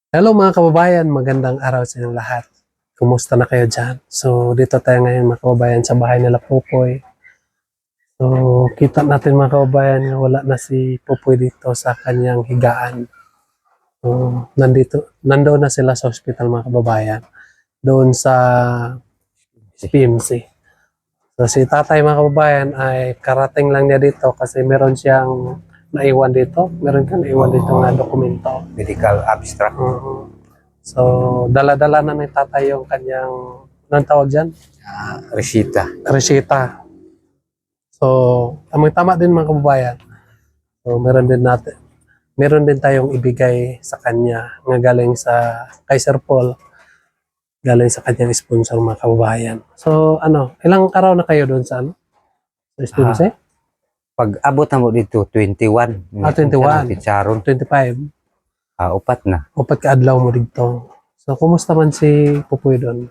Hello mga kababayan, magandang araw sa inyong lahat. Kumusta na kayo dyan? So dito tayo ngayon mga kababayan sa bahay nila Pupoy. So kita natin mga kababayan na wala na si Pupoy dito sa kanyang higaan. So nandoon na sila sa hospital mga kababayan. Doon sa PMC. So si tatay mga kababayan ay karating lang niya dito kasi meron siyang naiwan dito. Meron kang naiwan dito na dokumento. Medical abstract. So, dala-dala na ng tatay yung kanyang, anong tawag dyan? Resita. Resita. So, tama din mga kababayan. So, meron din tayong ibigay sa kanya nga galing sa kay Sir Paul, galing sa kanyang sponsor mga kababayan. So, ilang araw na kayo doon sa Sa sponsor? Pag abot na mo dito, 21. 21. Picharon. 25. Upat na. Upat ka adlaw mo dito. So, kumusta man si Pupoy doon?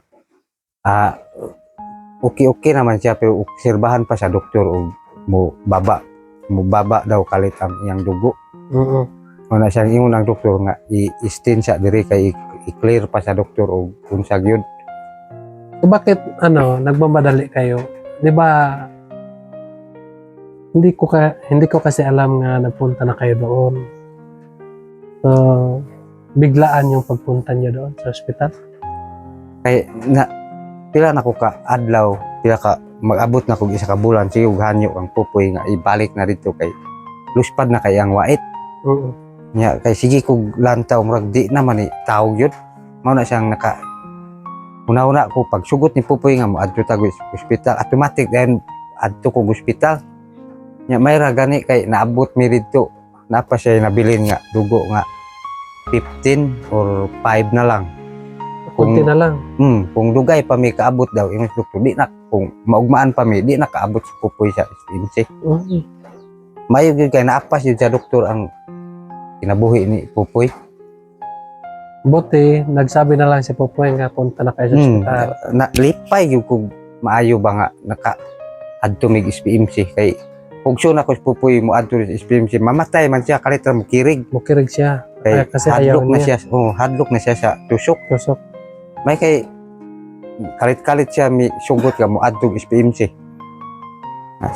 Okay naman siya, pero obserbahan pa sa doktor o mo baba daw kalit ang iyang dugo. Wala siya ingon ang doktor nga i-stain siya diri kay i-clear pa sa doktor o kung sa gyud. So, bakit nagmamadali kayo? 'Di ba? Hindi ko kasi alam nga nagpunta na kayo doon. So, biglaan yung pagpunta niyo doon sa ospital. Kay na pila na ko ka adlaw, pila ka mag-abot na kog isa ka bulan siyo ganyo ang Pupoy nga ibalik na dito kay luspad na kay ang wait. Nya kay sige kog lantaw murag di naman ni tawag yun. Mao na siyang naka una-una ko pag sugot ni Pupoy nga mo adto tag ospital, automatic then adto kog ospital. Nya may ra gani kay naabot mi dito. Napa siya nabilin nga dugo nga 15 or 5 na lang. Kunti na lang. Kung dugay pa mi kaabot daw imong doktor di na, kung maugmaan pa mi di na kaabot si Pupoy sa SPMC. Mayo gyud kay naapas yun sa doktor ang kinabuhi ni Pupoy. Buti, nagsabi na lang si Pupoy nga punta na kayo sa ospital. Lipay gyud kog maayo ba nga naka adto mig SPMC kay kung siya na ko si Pupoy mo adto sa SPMC mamatay man siya kalit ra mo kirig. Mukirig siya. Kay Kasi ayaw hadlok na niya. siya. Hadlok na siya sa tusok. Tusok. May kay kalit-kalit siya mi sugot nga mo adto SPMC.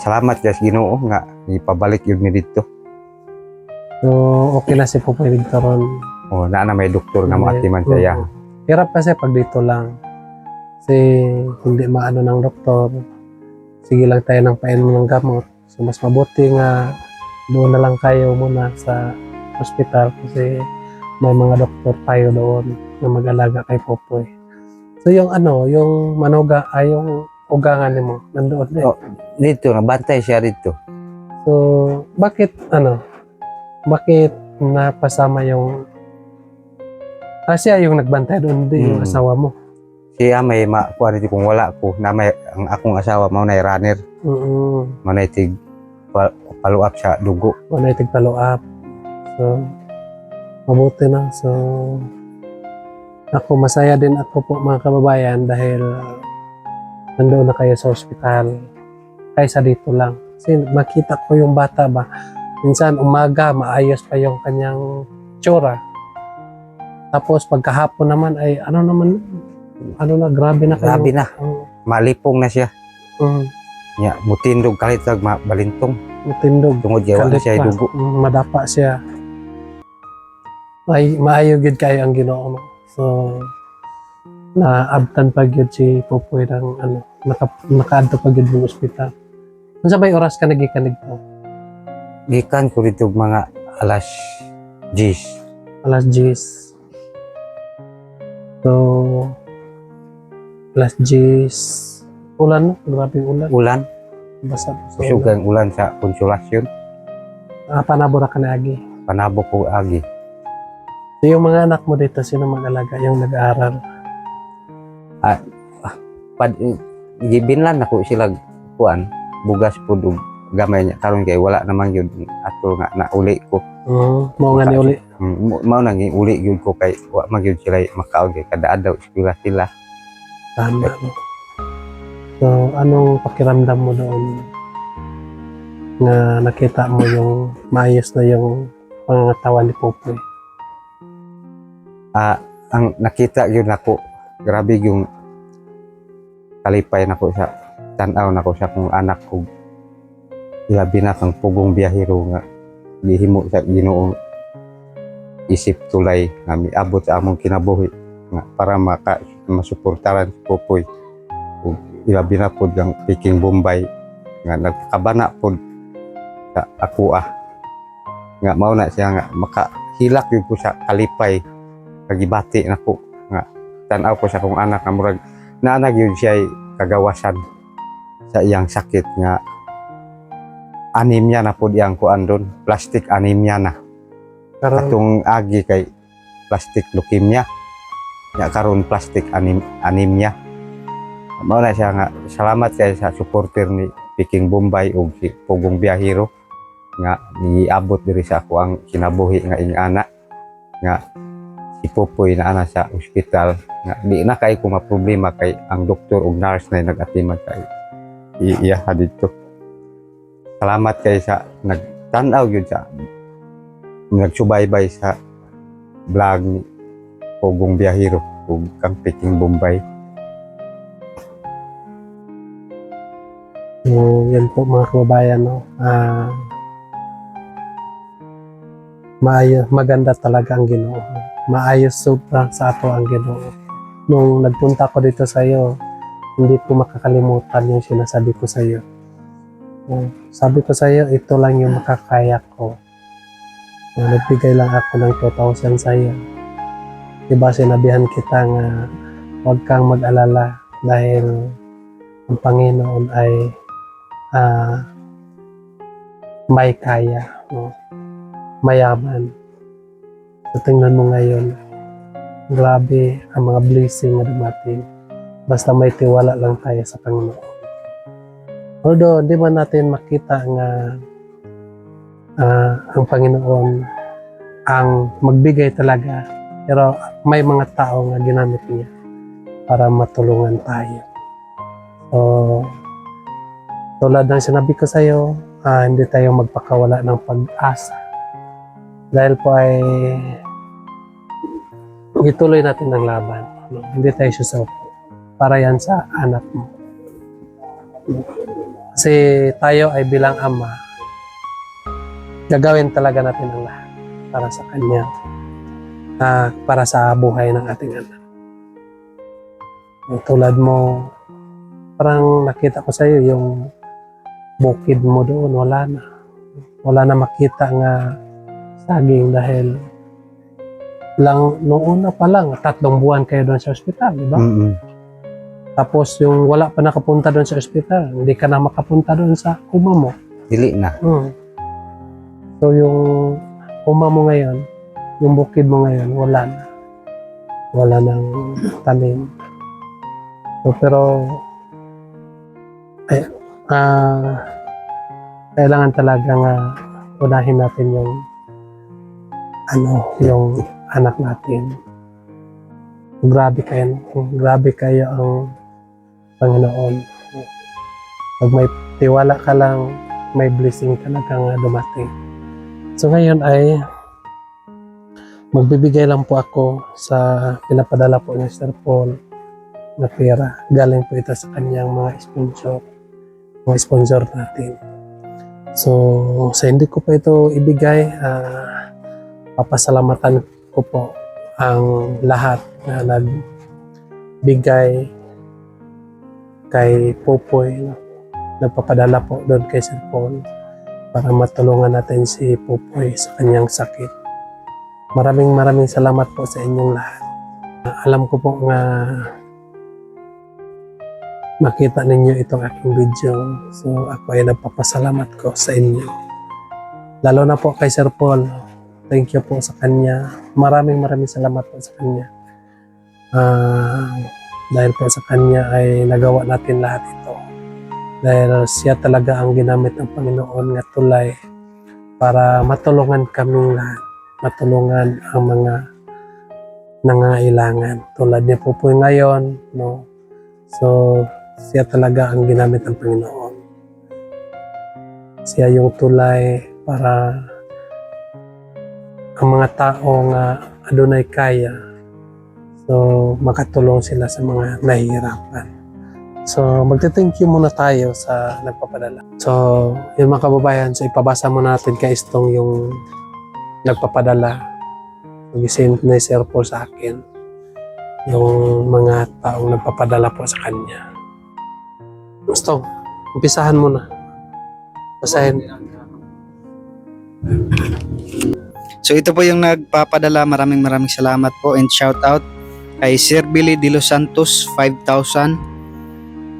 Salamat kay sa Ginoo nga ipabalik yun mi dito. So, okay na si Pupoy dito ron. Na may doktor nga maatiman siya. Hirap kasi pag dito lang. Kasi hindi maano ng doktor. Sige lang tayo ng painom ng gamot. So, mas mabuti nga doon na lang kayo muna sa hospital kasi may mga doktor tayo doon na mag-alaga kay Pupoy. So, yung yung manuga ay yung ugangan mo nandoon din. Dito, nabantay siya dito. So, bakit napasama yung siya yung nagbantay doon din yung asawa mo? Siya may makuha dito kung wala ko na may ang akong asawa mao na runner. Manay tig follow up sa dugo. Manay tig follow up. So, mabuti na. So, ako masaya din ako po mga kababayan dahil nandoon na kayo sa ospital kaysa dito lang. Kasi makita ko yung bata ba. Minsan umaga maayos pa yung kanyang tsura. Tapos pagkahapon naman ay grabe na kayo. Grabe na. Malipong na siya. Nya mutindog kalit tag balintong. Mutindog. Tungod yawa na siya dugo. Madapa siya. Maayo gid kayo ang Ginoo. So naabtan pa gyud si Pupoy ng nakaadto pa gyud ng ospital. Unsa bay oras ka nagikan dito? Gikan ko dito mga alas 10. Alas 10. So, alas 10. Ulan, no? Grabing ulan. Ulan. Basa. So, Sugang ulan sa konsolasyon. Panabura ka na agi. Panabo ko agi. So, yung mga anak mo dito, sino mag-alaga? Yung nag-aaral? Gibinlan ako sila kuan bugas pud og gamay niya karon kay wala naman yun ato nga nauli ko. Mao nga ni uli. Mao nang uli gyud ko kay wa man gyud sila makaog kay kada adlaw eskwela sila. Tama. So, anong pakiramdam mo doon na nakita mo yung maayos na yung pangangatawan ni Pupoy? Ang nakita yun ako, grabe yung kalipay nako sa tanaw nako sa kong anak ko. Labi na kang pugong biyahero nga gihimo sa Ginoo isip tulay nga miabot sa among kinabuhi nga para masuportaran si Popoy. Ug ilabi na pod ang Peking Bombay nga nagkabana pod sa ako nga mao na siya nga makahilak yun ko sa kalipay kagibati nako nga tanaw ko sa kong anak nga murag naanag yun siya kagawasan sa iyang sakit nga anemia na po diyang kuan doon, plastic anemia na. Karon Atong agi kay plastic leukemia. Ya karon plastic anemia. Mao na siya nga salamat kay sa supporter ni Peking Bombay ug si Pugong Biyahero nga niabot diri sa ako ang kinabuhi nga ing anak nga si Popoy na ana sa ospital nga di na kay ko maproblema kay ang doktor ug nurse na nag-atiman kay iya dito. Salamat kay sa nagtanaw yun sa nagsubaybay sa vlog ni Pugong Biyahero ug kang Peking Bombay. yan po mga kababayan, no? Maganda talaga ang Ginoo. Maayos sobra sa ato ang Ginoo. Nung nagpunta ko dito sa iyo, hindi ko makakalimutan yung sinasabi ko sa iyo. Sabi ko sa iyo, ito lang yung makakaya ko. Nagbigay lang ako ng 2,000 sa iyo. Diba sinabihan kita nga huwag kang mag-alala dahil ang Panginoon ay may kaya, no? Mayaman. So tingnan mo ngayon, grabe ang mga blessing na dumating. Basta may tiwala lang tayo sa Panginoon. Although, di ba natin makita nga ang Panginoon ang magbigay talaga, pero may mga tao nga ginamit niya para matulungan tayo. So, tulad ng sinabi ko sa iyo, hindi tayo magpakawala ng pag-asa. Dahil po ay ituloy natin ang laban. No? Hindi tayo susuko. Para yan sa anak mo. Kasi tayo ay bilang ama, gagawin talaga natin ang lahat para sa kanya, para sa buhay ng ating anak. Tulad mo, parang nakita ko sa iyo yung bukid mo doon, wala na. Wala na makita nga saging dahil nung una pa lang, 3 buwan kayo doon sa ospital, di ba? Tapos yung wala pa nakapunta doon sa ospital, hindi ka na makapunta doon sa uma mo. Dili na. So yung uma mo ngayon, yung bukid mo ngayon, wala na. Wala nang tanim. So pero kailangan talaga nga unahin natin yung anak natin. Grabe kayo ang Panginoon. Pag may tiwala ka lang, may blessing talaga nga dumating. So ngayon ay magbibigay lang po ako sa pinapadala po ni Sir Paul na pera. Galing po ito sa kanyang mga sponsor natin. So sa hindi ko pa ito ibigay, papasalamatan ko po ang lahat na nagbigay kay Popoy, nagpapadala po doon kay Sir Paul para matulungan natin si Popoy sa kanyang sakit. Maraming salamat po sa inyong lahat. Alam ko po nga makita ninyo itong aking video, so ako ay nagpapasalamat ko sa inyo. Lalo na po kay Sir Paul, thank you po sa kanya. Maraming salamat po sa kanya. Dahil po sa kanya ay nagawa natin lahat ito. Dahil siya talaga ang ginamit ng Panginoon nga tulay para matulungan kaming lahat. Matulungan ang mga nangangailangan. Tulad niya po ngayon, no? So, siya talaga ang ginamit ng Panginoon. Siya yung tulay para ang mga tao nga adunay kaya So, makatulong sila sa mga nahihirapan. So, magte-thank you muna tayo sa nagpapadala. So, yun mga kababayan, so ipabasa muna natin kay Istong yung nagpapadala. Mag-send na Sir Paul sa akin yung mga taong nagpapadala po sa kanya. Istong, umpisahan mo na. Basahin. So ito po yung nagpapadala. Maraming salamat po and shout out kay Sir Billy De Los Santos 5,000,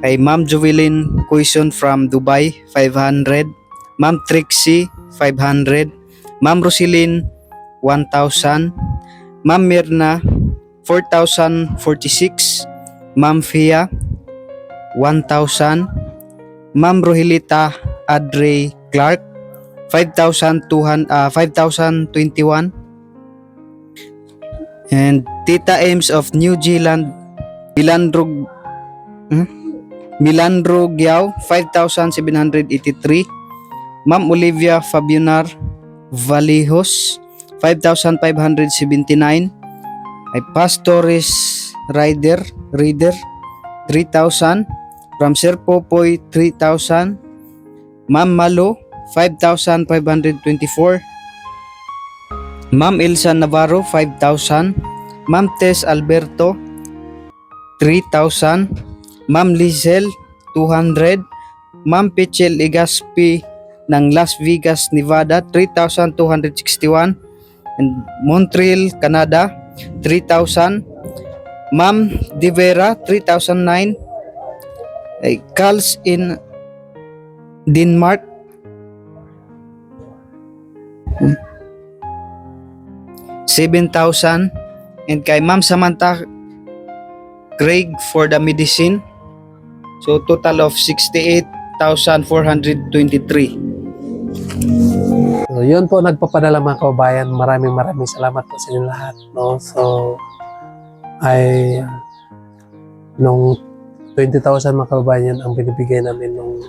kay Ma'am Jovelyn Quison from Dubai 500, Ma'am Trixie 500, Ma'am Rosilyn 1,000, Ma'am Mirna 4,046, Ma'am Fia 1,000, Ma'am Rohelita Adre Clark 5,021, and Tita Ames of New Zealand Milandro Giao 5,783, Ma'am Olivia Fabunar Valihos 5,579, ay Pastores Reader 3,000, from Sir Popoy 3,000, Ma'am Malo 5,524, Ma'am Elsa Navarro 5,000, Ma'am Tess Alberto 3,000, Ma'am Lizel 200, Ma'am Pichel Igaspi ng Las Vegas, Nevada 3,261, and Montreal, Canada 3,000, Ma'am De Vera 3,009, ay Carls in Denmark 7,000, and kay Ma'am Samantha Craig for the medicine. So total of 68,423. So, yun po nagpapadala mga kababayan. Maraming salamat po sa inyo lahat. No? So, ay nung 20,000 mga kababayan ang binibigay namin nung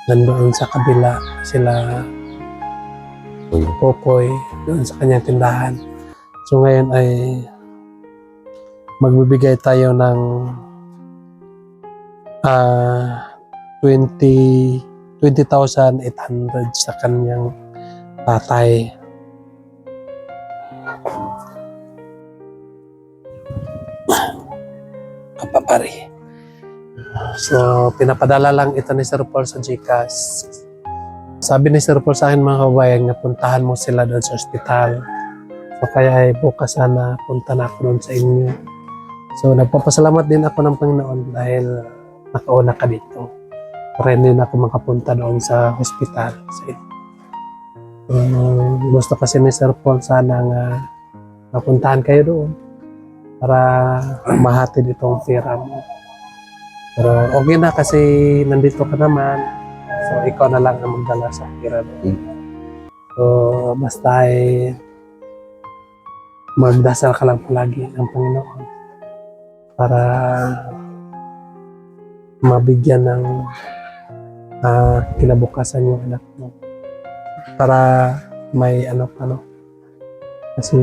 nandoon sa kabila sila Popoy doon sa kanyang tindahan. So ngayon ay magbibigay tayo ng 20,800 sa kanyang tatay. Kapapari. So, pinapadala lang ito ni Sir Paul sa GCash. Sabi ni Sir Paul sa akin mga kabayan na puntahan mo sila doon sa ospital. So, kaya ay bukas sana punta na ako doon sa inyo. So, nagpapasalamat din ako ng Panginoon dahil nakauna ka dito. Para hindi na ako makapunta doon sa hospital. Gusto kasi ni Sir Paul sana nga mapuntahan kayo doon para mahatid itong pera mo. Pero okay na kasi nandito ka naman. So, ikaw na lang ang magdala sa pera doon. So, basta ay magdasal ka lang palagi ng Panginoon para mabigyan ng kinabukasan yung anak mo. Para may ano. Kasi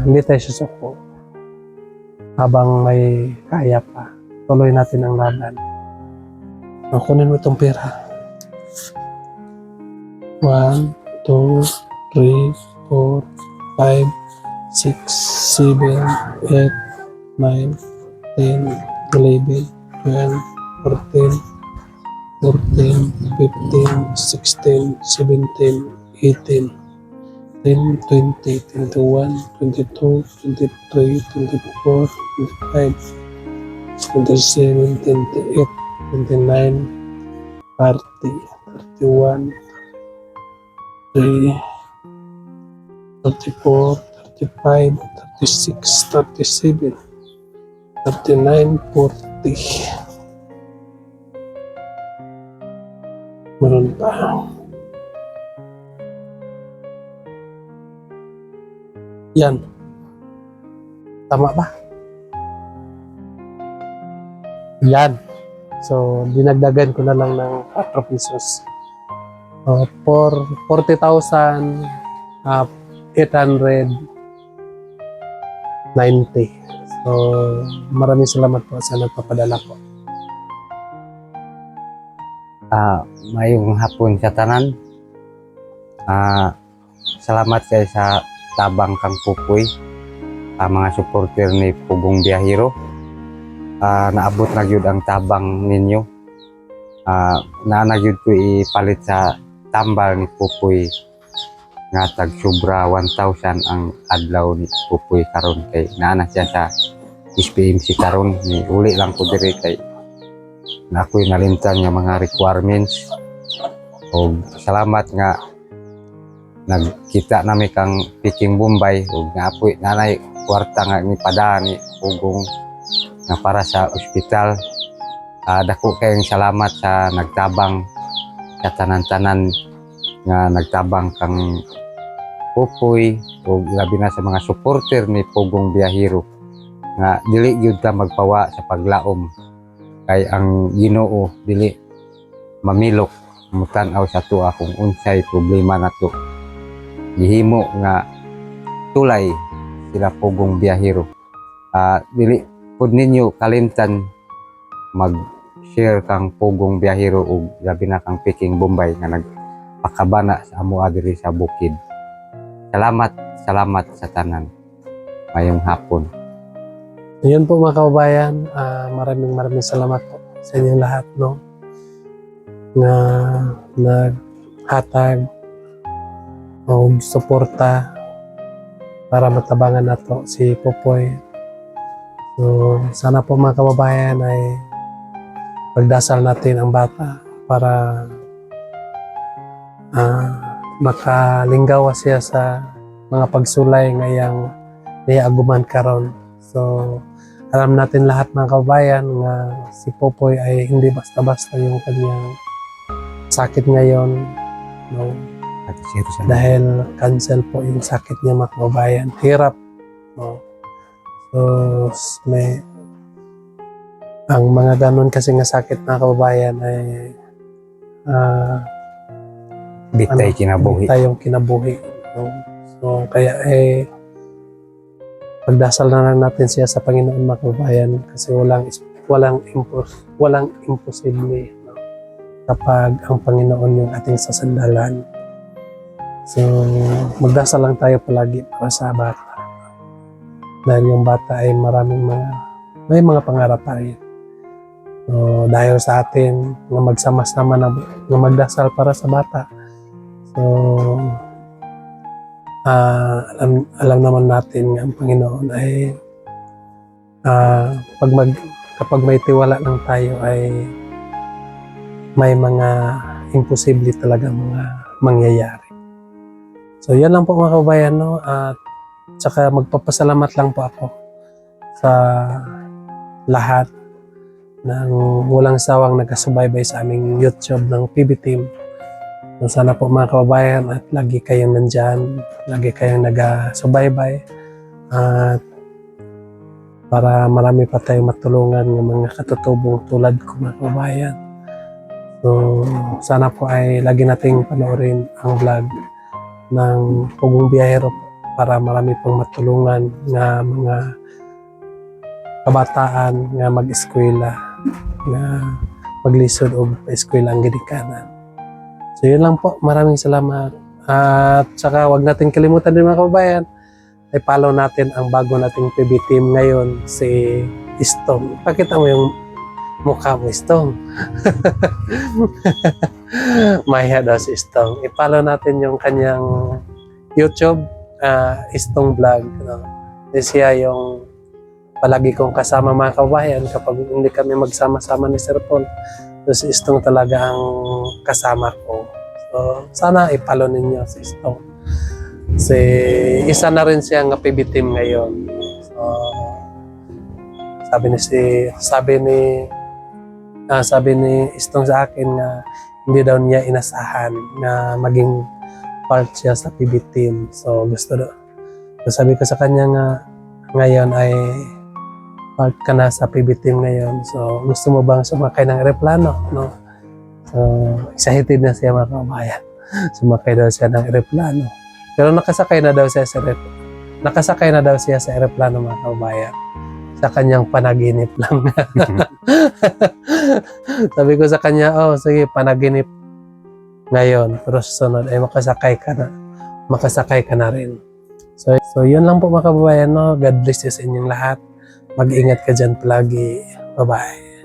hindi tayo susuko habang may kaya pa. Tuloy natin ang laban. Kunin mo itong pera. 1, 2, 3, 4, 5, 6, 7, 8, 9, 10, 11, 12, 14, 15, 16, 17, 18, 10, 20, 21, 22, 23, 24, 25, 27, 28, 29, 30, 31, 34, 35, 36, 37, 39, 40. Meron pa. Yan. Tama ba? Yan. So, dinagdagan ko na lang ng 4 pesos. For 40,800 So, maraming salamat po sa nagpapadala po. Mayong hapon sa tanan. Salamat kayo sa tabang kang Pupoy, mga supporter ni Pugong Biyahero. Naabot na gyud ang tabang ninyo. Na gyud ko ipalit sa tambal ni Pupoy nga tag sobra 1,000 ang adlaw ni Pupoy karon, kay naana siya sa SPMC karon. Ni uli lang ko diri kay na ako'y nalimtan nga mga requirements. O salamat nga nagkita nami kang Peking Bombay ug nga apoy nanay kwarta nga nipada ni Pugong nga para sa ospital. Dako kayong salamat sa nagtabang sa tanan-tanan nga nagtabang kang Pupoy ug labi na sa mga supporter ni Pugong Biyahero nga dili gyud ta magpawa sa paglaom, kay ang Ginoo dili mamilok mutan-aw sa tuwa kung unsay problema nato. Gihimo nga tulay sila Pugong Biyahero. Dili pud ninyo kalimtan mag-share kang Pugong Biyahero ug labi na kang Peking Bombay nga nagpakabana sa amo diri sa bukid. Salamat sa tanan. Mayong hapon. Yun po mga kababayan, maraming salamat po sa inyong lahat, no? Na naghatag o suporta para matabangan nato si Pupoy. So, sana po mga kababayan ay pagdasal natin ang bata para makalinggawa siya sa mga pagsulay ngayang niaguman karon. So, alam natin lahat mga kababayan nga si Pupoy ay hindi basta-basta yung kanyang sakit ngayon, no? Dahil cancel po yung sakit niya mga kababayan. Hirap, no? So, ang mga ganun kasi nga sakit mga kababayan ay Bitay kinabuhi. tayong kinabuhi, no? So, kaya pagdasal na lang natin siya sa Panginoon mga kababayan, kasi walang imposible, no? Kapag ang Panginoon yung ating sasandalan. So, magdasal lang tayo palagi para sa bata. Dahil yung bata ay may mga pangarap pa rin. So, dahil sa atin nga magsama-sama na magdasal para sa bata. So, alam naman natin nga ang Panginoon ay kapag may tiwala lang tayo ay may mga imposible talaga mga mangyayari. So yan lang po mga kababayan, no? At saka magpapasalamat lang po ako sa lahat ng walang sawang nagkasubaybay sa aming YouTube ng PB Team. So, sana po mga kababayan at lagi kayong nandyan, lagi kayong nagasubaybay, at para marami pa tayong matulungan ng mga katutubong tulad ko mga kababayan. So sana po ay lagi nating panoorin ang vlog ng Pugong Biyahero para marami pong matulungan nga mga kabataan nga mag-eskwela, nga maglisod o eskwela ang ginikanan. So yun lang po, maraming salamat. At saka wag natin kalimutan din mga kababayan, ay follow natin ang bago nating PB Team ngayon, si Istong. Pakita mo yung mukha mo, Istong. Mahiya daw si Istong. I-follow natin yung kanyang YouTube, Istong Vlog. No? Siya yung palagi kong kasama mga kabayan kapag hindi kami magsama-sama ni Sir Paul. So si Istong talaga ang kasama ko. So sana i-follow ninyo si Istong. Isa na rin siya nga PB Team ngayon. So sabi ni Istong sa akin nga hindi daw niya inasahan na maging part siya sa PB Team. So gusto daw. So sabi ko sa kanya nga ngayon ay part ka na sa PB Team ngayon. So gusto mo bang sumakay ng eroplano, no? So excited na siya mga kabayan. Sumakay daw siya ng eroplano. Pero nakasakay na daw siya sa nakasakay na daw siya sa eroplano mga kababayan. Sa kanyang panaginip lang. Sabi ko sa kanya, oh sige, panaginip ngayon. Pero susunod ay makasakay ka na rin. So yun lang po mga kababayan, no? God bless you sa inyong lahat. Mag-ingat ka dyan palagi. Bye-bye.